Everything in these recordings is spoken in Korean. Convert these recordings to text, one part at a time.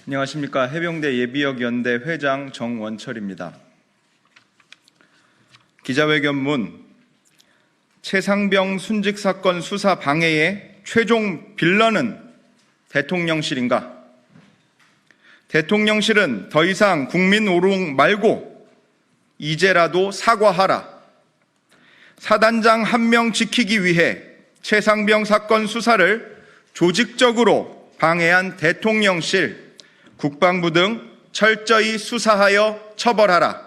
안녕하십니까. 해병대 예비역연대 회장 정원철입니다. 기자회견문 최상병 순직 사건 수사 방해의 최종 빌런은 대통령실인가? 대통령실은 더 이상 국민 오롱 말고 이제라도 사과하라. 사단장 한 명 지키기 위해 최상병 사건 수사를 조직적으로 방해한 대통령실, 국방부 등 철저히 수사하여 처벌하라.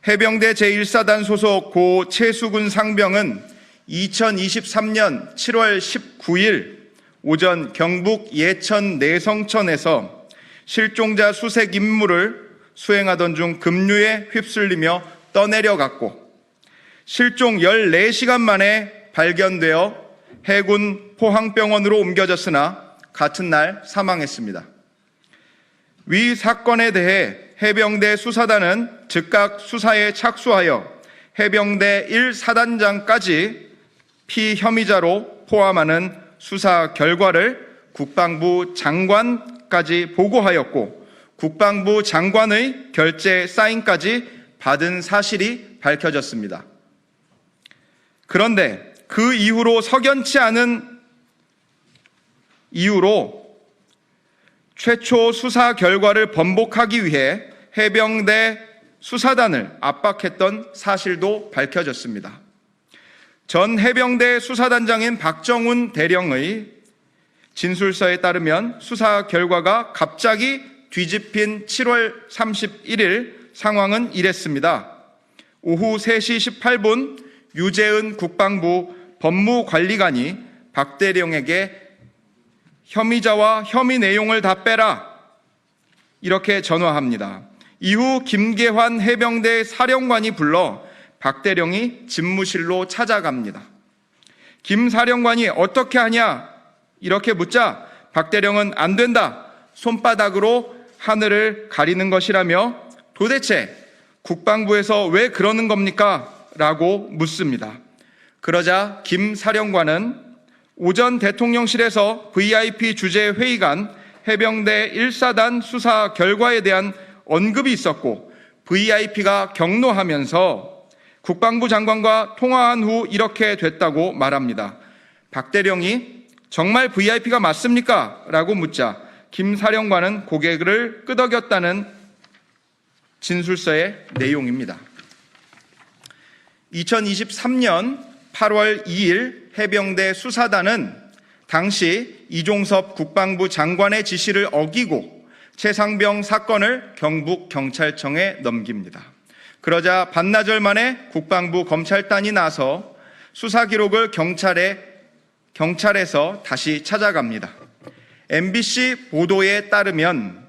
해병대 제1사단 소속 고 최수근 상병은 2023년 7월 19일 오전 경북 예천 내성천에서 실종자 수색 임무를 수행하던 중 급류에 휩쓸리며 떠내려갔고 실종 14시간 만에 발견되어 해군 포항병원으로 옮겨졌으나 같은 날 사망했습니다. 위 사건에 대해 해병대 수사단은 즉각 수사에 착수하여 해병대 1사단장까지 피혐의자로 포함하는 수사 결과를 국방부 장관까지 보고하였고 국방부 장관의 결재 사인까지 받은 사실이 밝혀졌습니다. 그런데 그 이후로 석연치 않은 이유로 최초 수사 결과를 번복하기 위해 해병대 수사단을 압박했던 사실도 밝혀졌습니다. 전 해병대 수사단장인 박정훈 대령의 진술서에 따르면 수사 결과가 갑자기 뒤집힌 7월 31일 상황은 이랬습니다. 오후 3시 18분 유재은 국방부 법무관리관이 박 대령에게 혐의자와 혐의 내용을 다 빼라 이렇게 전화합니다. 이후 김계환 해병대 사령관이 불러 박 대령이 집무실로 찾아갑니다. 김 사령관이 어떻게 하냐 이렇게 묻자 박 대령은 안 된다, 손바닥으로 하늘을 가리는 것이라며 도대체 국방부에서 왜 그러는 겁니까? 라고 묻습니다. 그러자 김 사령관은 오전 대통령실에서 VIP 주재 회의간 해병대 1사단 수사 결과에 대한 언급이 있었고 VIP가 격노하면서 국방부 장관과 통화한 후 이렇게 됐다고 말합니다. 박 대령이 정말 VIP가 맞습니까? 라고 묻자 김 사령관은 고개를 끄덕였다는 진술서의 내용입니다. 2023년 8월 2일 해병대 수사단은 당시 이종섭 국방부 장관의 지시를 어기고 최상병 사건을 경북경찰청에 넘깁니다. 그러자 반나절 만에 국방부 검찰단이 나서 수사 기록을 경찰에서 다시 찾아갑니다. MBC 보도에 따르면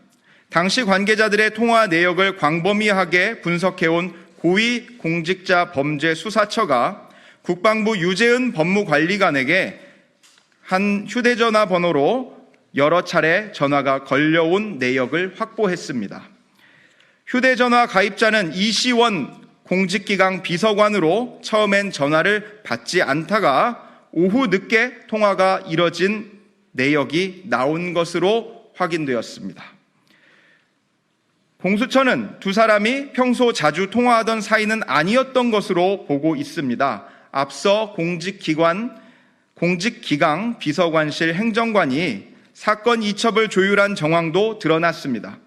당시 관계자들의 통화 내역을 광범위하게 분석해온 고위공직자범죄수사처가 국방부 유재은 법무관리관에게 한 휴대전화 번호로 여러 차례 전화가 걸려온 내역을 확보했습니다. 휴대전화 가입자는 이시원 공직기강 비서관으로 처음엔 전화를 받지 않다가 오후 늦게 통화가 이뤄진 내역이 나온 것으로 확인되었습니다. 공수처는 두 사람이 평소 자주 통화하던 사이는 아니었던 것으로 보고 있습니다. 앞서 공직기강 비서관실 행정관이 사건 이첩을 조율한 정황도 드러났습니다.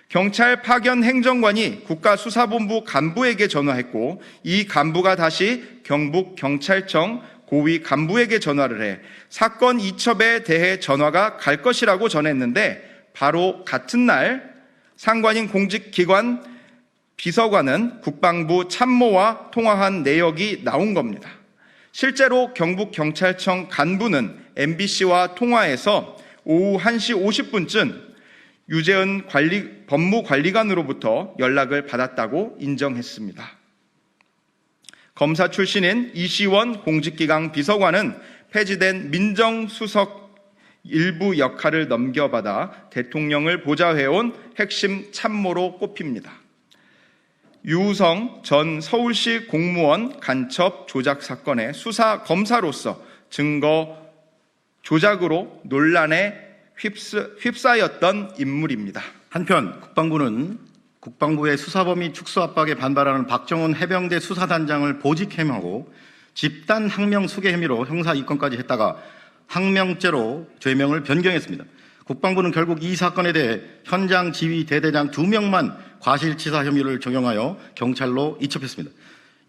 경찰 파견 행정관이 국가수사본부 간부에게 전화했고 이 간부가 다시 경북경찰청 고위 간부에게 전화를 해 사건 이첩에 대해 전화가 갈 것이라고 전했는데 바로 같은 날 상관인 공직기관 비서관은 국방부 참모와 통화한 내역이 나온 겁니다. 실제로 경북경찰청 간부는 MBC와 통화해서 오후 1시 50분쯤 유재은 법무관리관으로부터 연락을 받았다고 인정했습니다. 검사 출신인 이시원 공직기강 비서관은 폐지된 민정수석 일부 역할을 넘겨받아 대통령을 보좌해온 핵심 참모로 꼽힙니다. 유우성 전 서울시 공무원 간첩 조작 사건의 수사 검사로서 증거 조작으로 논란에 휩싸였던 인물입니다. 한편 국방부는 국방부의 수사범위 축소 압박에 반발하는 박정훈 해병대 수사단장을 보직 해임하고 집단 항명 수괴 혐의로 형사 입건까지 했다가 항명죄로 죄명을 변경했습니다. 국방부는 결국 이 사건에 대해 현장 지휘 대대장 2명만 과실치사 혐의를 적용하여 경찰로 이첩했습니다.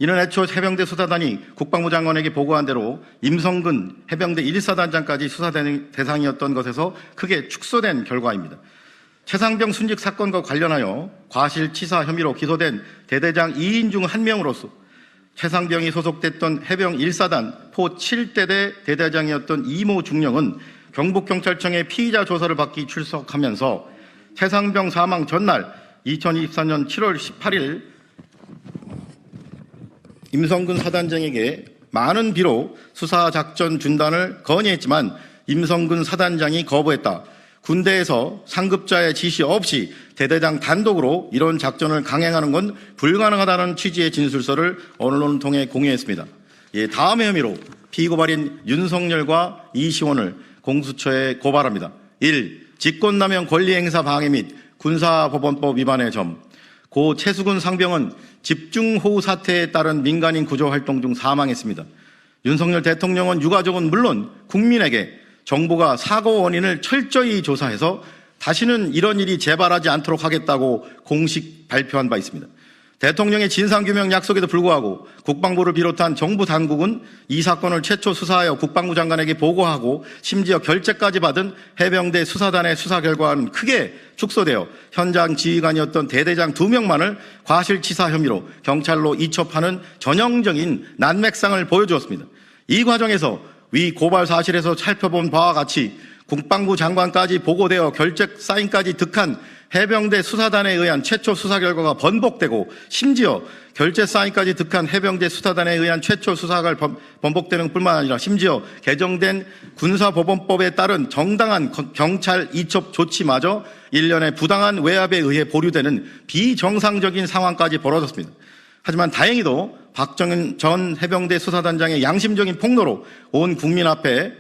이는 애초 해병대 수사단이 국방부 장관에게 보고한 대로 임성근 해병대 1사단장까지 수사 대상이었던 것에서 크게 축소된 결과입니다. 최상병 순직 사건과 관련하여 과실치사 혐의로 기소된 대대장 2인 중 1명으로서 최상병이 소속됐던 해병 1사단 포 7대대 대대장이었던 이모 중령은 경북경찰청에 피의자 조사를 받기 출석하면서 최상병 사망 전날 2024년 7월 18일 임성근 사단장에게 많은 비로 수사작전 중단을 건의했지만 임성근 사단장이 거부했다. 군대에서 상급자의 지시 없이 대대장 단독으로 이런 작전을 강행하는 건 불가능하다는 취지의 진술서를 언론을 통해 공유했습니다. 다음의 혐의로 피고발인 윤석열과 이시원을 공수처에 고발합니다. 1. 직권남용 권리행사 방해 및 군사법원법 위반의 점. 고 최수근 상병은 집중호우 사태에 따른 민간인 구조활동 중 사망했습니다. 윤석열 대통령은 유가족은 물론 국민에게 정부가 사고 원인을 철저히 조사해서 다시는 이런 일이 재발하지 않도록 하겠다고 공식 발표한 바 있습니다. 대통령의 진상규명 약속에도 불구하고 국방부를 비롯한 정부 당국은 이 사건을 최초 수사하여 국방부 장관에게 보고하고 심지어 결재까지 받은 해병대 수사단의 수사 결과는 크게 축소되어 현장 지휘관이었던 대대장 2명만을 과실치사 혐의로 경찰로 이첩하는 전형적인 난맥상을 보여주었습니다. 이 과정에서 위 고발 사실에서 살펴본 바와 같이 국방부 장관까지 보고되어 결재 사인까지 득한 해병대 수사단에 의한 최초 수사 결과가 번복되고 심지어 결재 사인까지 득한 해병대 수사단에 의한 최초 수사가 번복되는 뿐만 아니라 심지어 개정된 군사법원법에 따른 정당한 경찰 이첩 조치마저 일련의 부당한 외압에 의해 보류되는 비정상적인 상황까지 벌어졌습니다. 하지만 다행히도 박정훈 전 해병대 수사단장의 양심적인 폭로로 온 국민 앞에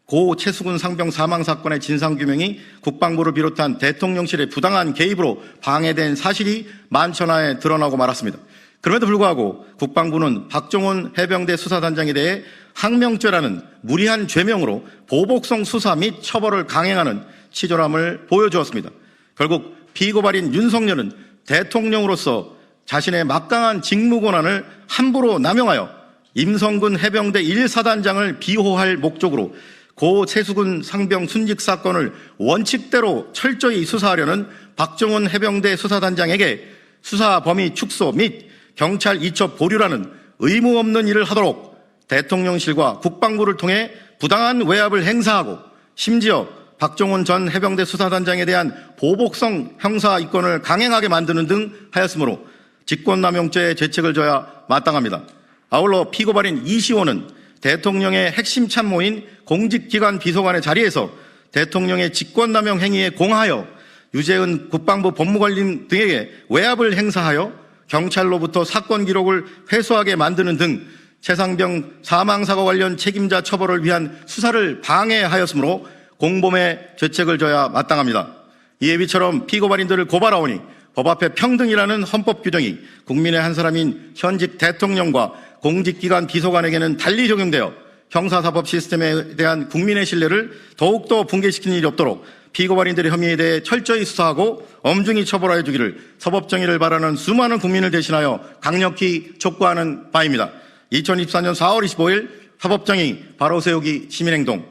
고 최수근 상병 사망 사건의 진상규명이 국방부를 비롯한 대통령실의 부당한 개입으로 방해된 사실이 만천하에 드러나고 말았습니다. 그럼에도 불구하고 국방부는 박정훈 해병대 수사단장에 대해 항명죄라는 무리한 죄명으로 보복성 수사 및 처벌을 강행하는 치졸함을 보여주었습니다. 결국 피고발인 윤석열은 대통령으로서 자신의 막강한 직무 권한을 함부로 남용하여 임성근 해병대 1사단장을 비호할 목적으로 고 최수근 상병 순직 사건을 원칙대로 철저히 수사하려는 박정훈 해병대 수사단장에게 수사 범위 축소 및 경찰 이첩 보류라는 의무 없는 일을 하도록 대통령실과 국방부를 통해 부당한 외압을 행사하고 심지어 박정훈 전 해병대 수사단장에 대한 보복성 형사 입건을 강행하게 만드는 등 하였으므로 직권남용죄의 죄책을 져야 마땅합니다. 아울러 피고발인 이시원은 대통령의 핵심 참모인 공직기관 비서관의 자리에서 대통령의 직권남용 행위에 공하여 유재은 국방부 법무관리 등에게 외압을 행사하여 경찰로부터 사건 기록을 회수하게 만드는 등 최상병 사망사고 관련 책임자 처벌을 위한 수사를 방해하였으므로 공범의 죄책을 져야 마땅합니다. 이에 비처럼 피고발인들을 고발하오니 법 앞에 평등이라는 헌법 규정이 국민의 한 사람인 현직 대통령과 공직기관 비서관에게는 달리 적용되어 형사사법 시스템에 대한 국민의 신뢰를 더욱더 붕괴시키는 일이 없도록 피고발인들의 혐의에 대해 철저히 수사하고 엄중히 처벌하여 주기를 사법정의를 바라는 수많은 국민을 대신하여 강력히 촉구하는 바입니다. 2024년 4월 25일 사법정의 바로 세우기 시민행동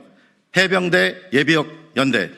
해병대 예비역 연대